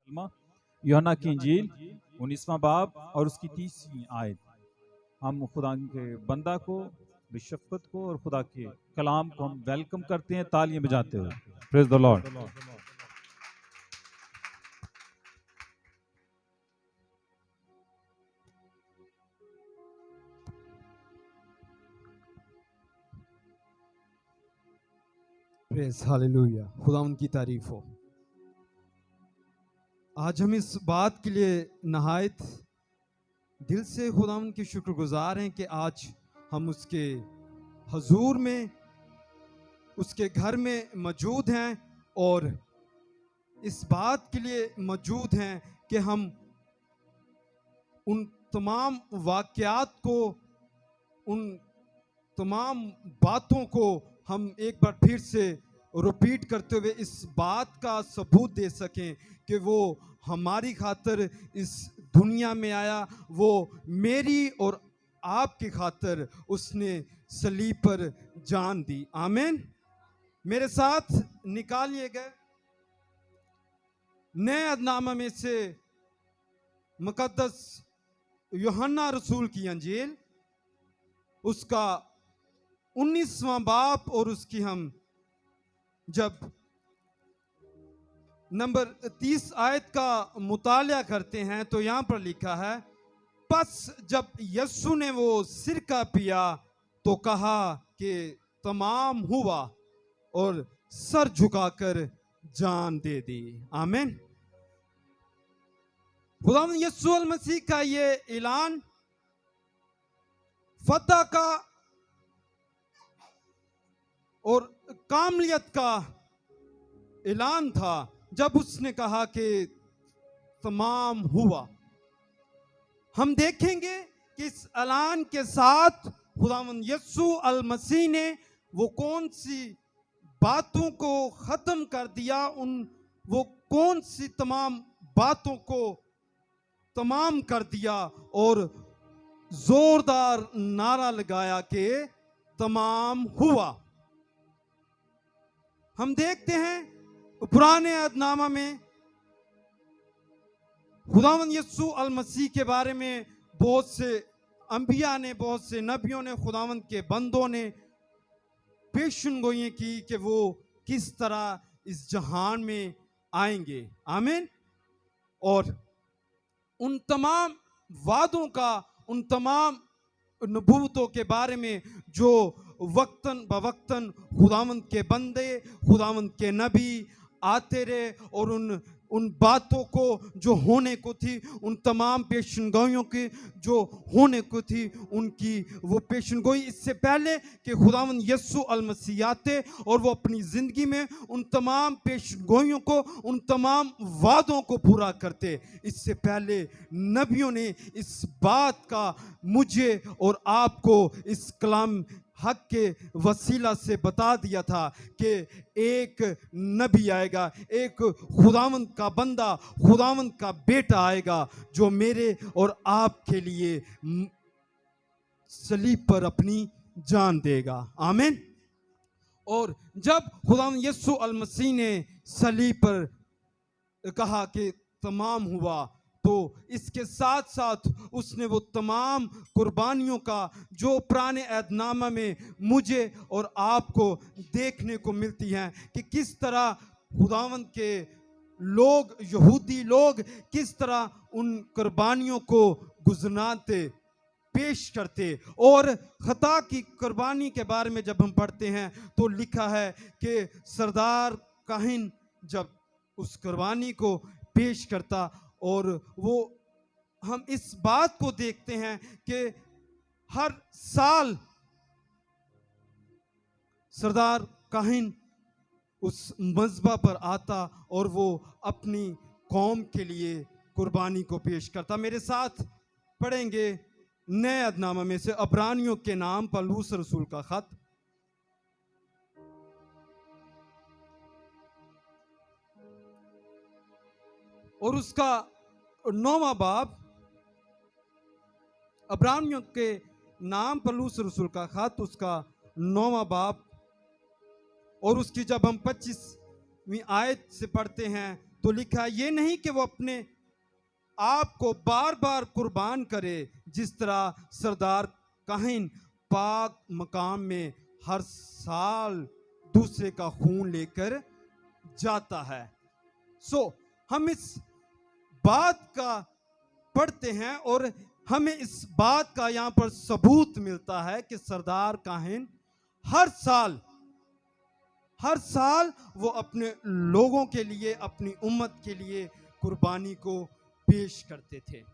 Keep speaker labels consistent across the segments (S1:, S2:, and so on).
S1: यूहन्ना की इंजील 19वां बाब और उसकी 30वीं आयत। हम खुदा के बंदा को, बिशफ़क़त को और खुदा के कलाम को हम वेलकम करते हैं तालियां बजाते हुए। Praise the Lord.
S2: Praise hallelujah, खुदा उनकी तारीफ हो। आज हम इस बात के लिए नहायत दिल से खुदा उनकी शुक्रगुजार हैं कि आज हम उसके हजूर में, उसके घर में मौजूद हैं और इस बात के लिए मौजूद हैं कि हम उन तमाम वाक़यात को, उन तमाम बातों को हम एक बार फिर से रिपीट करते हुए इस बात का सबूत दे सकें कि वो हमारी खातिर इस दुनिया में आया, वो मेरी और आपकी खातिर उसने सलीब पर जान दी। आमीन। मेरे साथ निकालिए गए नए अहदनामा में से मुकद्दस यूहन्ना रसूल की अंजील, उसका 19वां बाब और उसकी हम जब नंबर 30 आयत का मुताला करते हैं तो यहां पर लिखा है, बस जब यीशु ने वो सिरका पिया तो कहा कि तमाम हुआ और सर झुकाकर जान दे दी। आमीन। खुदावंद यीशु मसीह का ये ऐलान फतह का और कामलियत का ऐलान था जब उसने कहा कि तमाम हुआ। हम देखेंगे कि इस ऐलान के साथ खुदावंद यीशु अल मसीह ने वो कौन सी बातों को खत्म कर दिया, वो कौन सी तमाम बातों को तमाम कर दिया और जोरदार नारा लगाया कि तमाम हुआ। हम देखते हैं पुराने अहदनामा में खुदावंद यीशु अल मसीह के बारे में बहुत से अंबिया ने, बहुत से नबियों ने, खुदावंद के बंदों ने पेशनगोइयां की कि वो किस तरह इस जहान में आएंगे। आमीन। और उन तमाम वादों का, उन तमाम नबूवतों के बारे में जो वक्तन बवक्तन खुदावंद के बंदे, खुदावंद के नबी आते रहे और उन बातों को जो होने को थी, उन तमाम पेशनगोइयों की जो होने को थी, उनकी वो पेशनगोई इससे पहले कि खुदावंद यीशु अल मसीह आते और वो अपनी ज़िंदगी में उन तमाम पेशनगोइयों को, उन तमाम वादों को पूरा करते, इससे पहले नबियों ने इस बात का मुझे और आपको इस कलाम हक के वसीला से बता दिया था कि एक नबी आएगा, एक खुदावंद का बंदा, खुदावंद का बेटा आएगा जो मेरे और आपके लिए सलीब पर अपनी जान देगा। आमीन। और जब खुदावंद यीशु अल मसीह ने सलीब पर कहा कि तमाम हुआ, तो इसके साथ साथ उसने वो तमाम कुर्बानियों का जो पुराने अहदनामा में मुझे और आपको देखने को मिलती हैं कि किस तरह खुदावंद के लोग, यहूदी लोग किस तरह उन कुर्बानियों को गुज़राते, पेश करते। और खता की कुर्बानी के बारे में जब हम पढ़ते हैं तो लिखा है कि सरदार काहिन जब उस कुर्बानी को पेश करता, और वो हम इस बात को देखते हैं कि हर साल सरदार काहिन उस मज़बा पर आता और वो अपनी कौम के लिए कुर्बानी को पेश करता। मेरे साथ पढ़ेंगे नए अहदनामा में से अब्रानियों के नाम पौलुस रसूल का खत, और उसका 9वां बाब, अब्रानियों के नाम पौलुस रसूल का खत, उसका 9वां बाब और उसकी जब हम 25वीं आयत से पढ़ते हैं तो लिखा है ये नहीं कि वो अपने आप को बार बार कुर्बान करे, जिस तरह सरदार काहिन पाक मकाम में हर साल दूसरे का खून लेकर जाता है। हम इस बात का पढ़ते हैं और हमें इस बात का यहाँ पर सबूत मिलता है कि सरदार काहिन हर साल वो अपने लोगों के लिए, अपनी उम्मत के लिए कुर्बानी को पेश करते थे।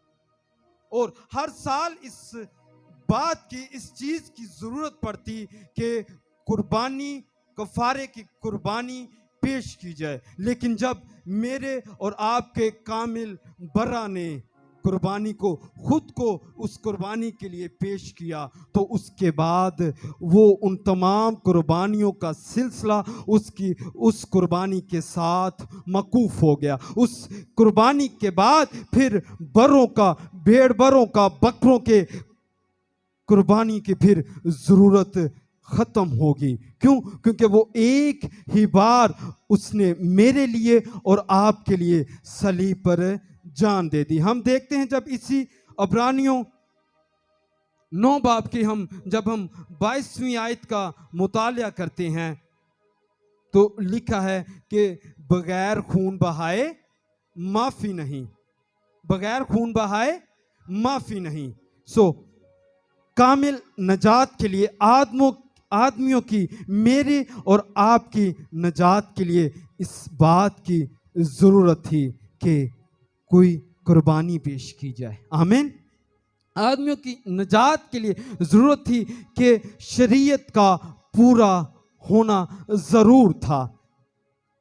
S2: और हर साल इस बात की, इस चीज की जरूरत पड़ती कि कुर्बानी, कफारे की कुर्बानी पेश की जाए। लेकिन जब मेरे और आपके कामिल बर्रा ने कुर्बानी को, खुद को उस कुर्बानी के लिए पेश किया, तो उसके बाद वो उन तमाम कुर्बानियों का सिलसिला उसकी उस कुर्बानी के साथ मकूफ हो गया। उस कुर्बानी के बाद फिर बरों का, भेड़ बरों का, बकरों के कुर्बानी की फिर जरूरत खत्म होगी। क्यों? क्योंकि वो एक ही बार उसने मेरे लिए और आपके लिए सलीब पर जान दे दी। हम देखते हैं जब इसी अब्रानियों 9 बाब की जब हम 22वीं आयत का मुतालिया करते हैं तो लिखा है कि बगैर खून बहाए माफी नहीं, बगैर खून बहाए माफी नहीं। कामिल नजात के लिए, आदमियों की, मेरे और आपकी नजात के लिए इस बात की जरूरत थी कि कोई कुर्बानी पेश की जाए। आमीन। आदमियों की नजात के लिए जरूरत थी कि शरीयत का पूरा होना जरूर था,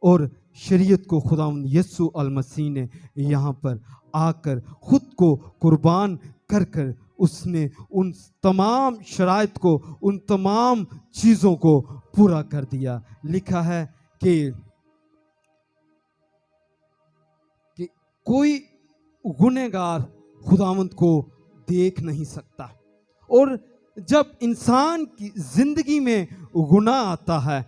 S2: और शरीयत को खुदावंद यीशु अल मसीह ने यहाँ पर आकर खुद को कुर्बान कर कर उसने उन तमाम शराइत को, उन तमाम चीज़ों को पूरा कर दिया। लिखा है कि कोई गुनहगार खुदावंद को देख नहीं सकता, और जब इंसान की जिंदगी में गुनाह आता है,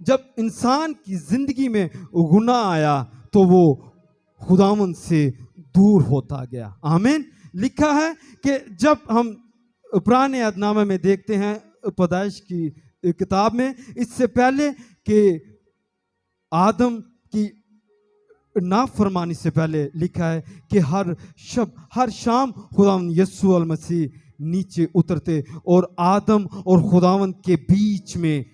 S2: जब इंसान की जिंदगी में गुनाह आया तो वो खुदावंद से दूर होता गया। आमीन। लिखा है कि जब हम पुराने अहदनामे में देखते हैं, पैदाइश की किताब में, इससे पहले कि आदम की नाफरमानी से पहले लिखा है कि हर शाम खुदावंद यीशु अल मसीह नीचे उतरते और आदम और खुदावंद के बीच में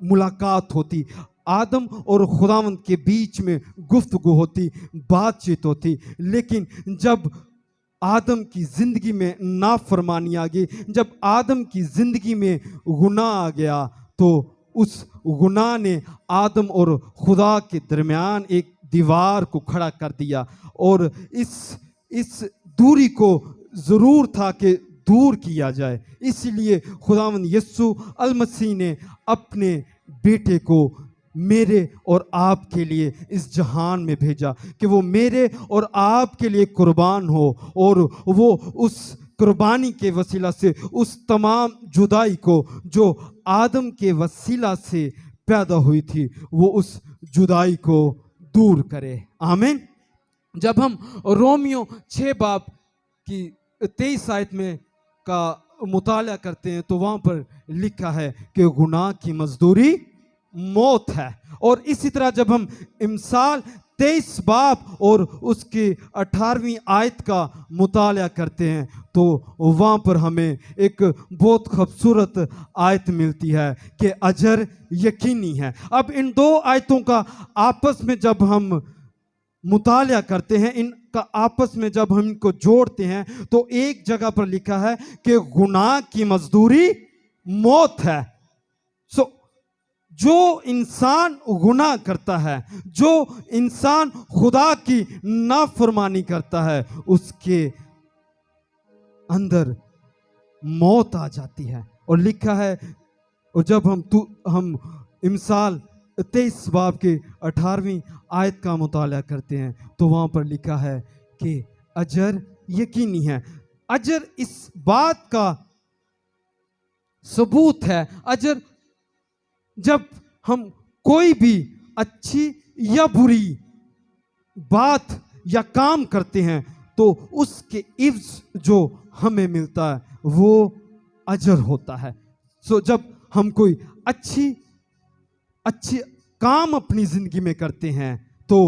S2: मुलाकात होती, आदम और खुदावंद के बीच में गुफ्तगू होती, बातचीत होती। लेकिन जब आदम की जिंदगी में नाफरमानी आ गई, जब आदम की जिंदगी में गुनाह आ गया, तो उस गुनाह ने आदम और खुदा के दरमियान एक दीवार को खड़ा कर दिया, और इस दूरी को जरूर था कि दूर किया जाए। इसलिए खुदावंद यीशु अल मसीह ने अपने बेटे को मेरे और आपके लिए इस जहान में भेजा कि वो मेरे और आपके लिए कुर्बान हो, और वो उस कुर्बानी के वसीला से उस तमाम जुदाई को जो आदम के वसीला से पैदा हुई थी, वो उस जुदाई को दूर करे। आमीन। जब हम रोमियो 6 बाब की 23 आयत में का मुताला करते हैं तो वहां पर लिखा है कि गुनाह की मजदूरी मौत है। और इसी तरह जब हम इमसाल 23 बाब और उसकी 18वीं आयत का मुताला करते हैं तो वहाँ पर हमें एक बहुत खूबसूरत आयत मिलती है कि अजर यकीनी है। अब इन 2 आयतों का आपस में जब हम मुताला करते हैं, इनका आपस में जब हम इनको जोड़ते हैं तो एक जगह पर लिखा है कि गुनाह की मजदूरी मौत है। जो इंसान गुनाह करता है, जो इंसान खुदा की नाफरमानी करता है, उसके अंदर मौत आ जाती है। और लिखा है, और जब हम इमसाल 23 बाब के 18वीं आयत का मुताला करते हैं तो वहां पर लिखा है कि अजर यकीनी है। अजर इस बात का सबूत है, अजर जब हम कोई भी अच्छी या बुरी बात या काम करते हैं तो उसके इव्ज जो हमें मिलता है वो अजर होता है। सो जब हम कोई अच्छी काम अपनी जिंदगी में करते हैं तो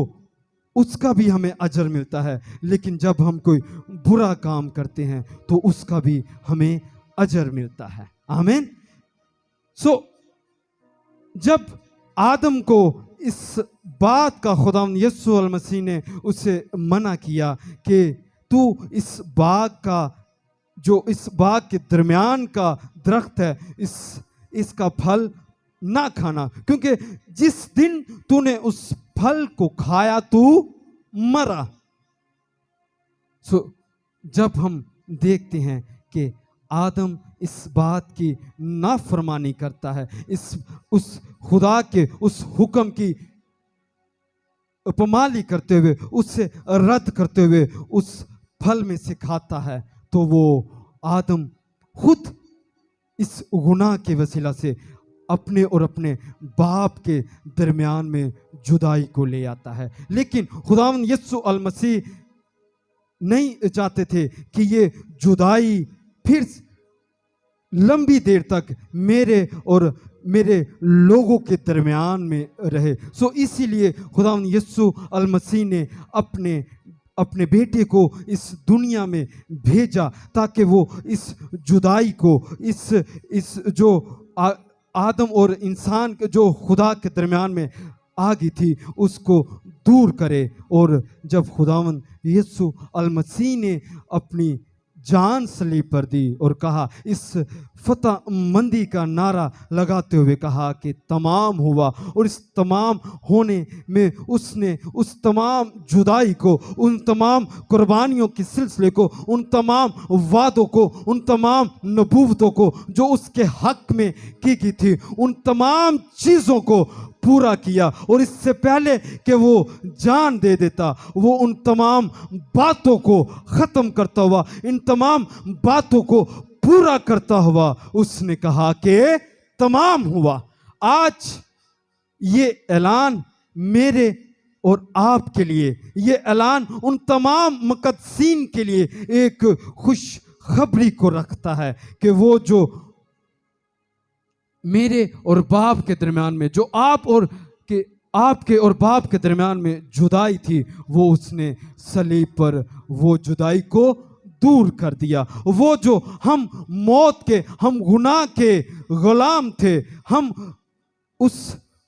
S2: उसका भी हमें अजर मिलता है, लेकिन जब हम कोई बुरा काम करते हैं तो उसका भी हमें अजर मिलता है। आमीन। सो जब आदम को इस बात का खुदावंद यीशु अल मसीह ने उसे मना किया कि तू इस बाग के दरमियान का दरख्त है, इसका फल ना खाना, क्योंकि जिस दिन तूने उस फल को खाया तू मरा। सो जब हम देखते हैं कि आदम इस बात की नाफरमानी करता है, उस खुदा के उस हुक्म की अपमाली करते हुए, उससे रद्द करते हुए उस फल में से खाता है, तो वो आदम खुद इस गुनाह के वसीला से अपने और अपने बाप के दरमियान में जुदाई को ले आता है। लेकिन खुदावंद यीशु अल मसीह नहीं चाहते थे कि ये जुदाई फिर लंबी देर तक मेरे और मेरे लोगों के दरमियान में रहे। सो इसीलिए खुदावंद यीशु अल मसीह ने अपने बेटे को इस दुनिया में भेजा ताकि वो इस जुदाई को, इस जो आदम और इंसान के जो खुदा के दरमियान में आ गई थी उसको दूर करे। और जब खुदावंद यीशु अल मसीह ने अपनी जान सलीब पर दी और कहा, इस फतह मंदी का नारा लगाते हुए कहा कि तमाम हुआ, और इस तमाम होने में उसने उस तमाम जुदाई को, उन तमाम कुर्बानियों के सिलसिले को, उन तमाम वादों को, उन तमाम नबूवतों को जो उसके हक में की गई थी, उन तमाम चीज़ों को पूरा किया। और इससे पहले कि वो जान दे देता, वो उन तमाम बातों को ख़त्म करता हुआ, इन तमाम बातों को पूरा करता हुआ उसने कहा कि तमाम हुआ। आज ये ऐलान मेरे और आपके लिए, ये ऐलान उन तमाम मुकद्दसीन के लिए एक खुशखबरी को रखता है कि वो जो मेरे और बाप के दरमियान में, जो आपके और बाप के दरमियान में जुदाई थी, वो उसने सलीब पर वो जुदाई को दूर कर दिया। वो जो हम मौत के, हम गुनाह के गुलाम थे, हम उस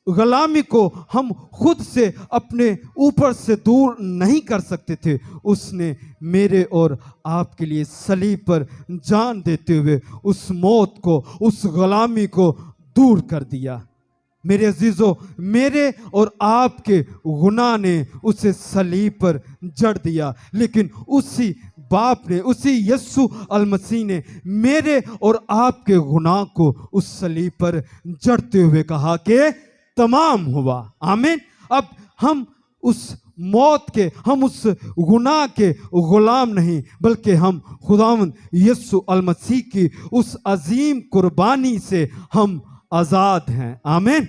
S2: गुलामी को हम खुद से अपने ऊपर से दूर नहीं कर सकते थे, उसने मेरे और आपके लिए सलीब पर जान देते हुए उस मौत को, उस गुलामी को दूर कर दिया। मेरे अजीजों, मेरे और आपके गुनाह ने उसे सलीब पर जड़ दिया, लेकिन उसी बाप ने, उसी यीशु अल मसीह ने मेरे और आपके गुनाह को उस सलीब पर जड़ते हुए कहा कि तमाम हुआ। आमीन। अब हम उस मौत के, हम उस गुनाह के गुलाम नहीं, बल्कि हम खुदावंद यीशु अल मसीह की उस अजीम कुर्बानी से हम आजाद हैं। आमीन।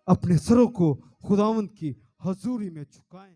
S2: अपने सरों को खुदावंद की हजूरी में झुकाएं।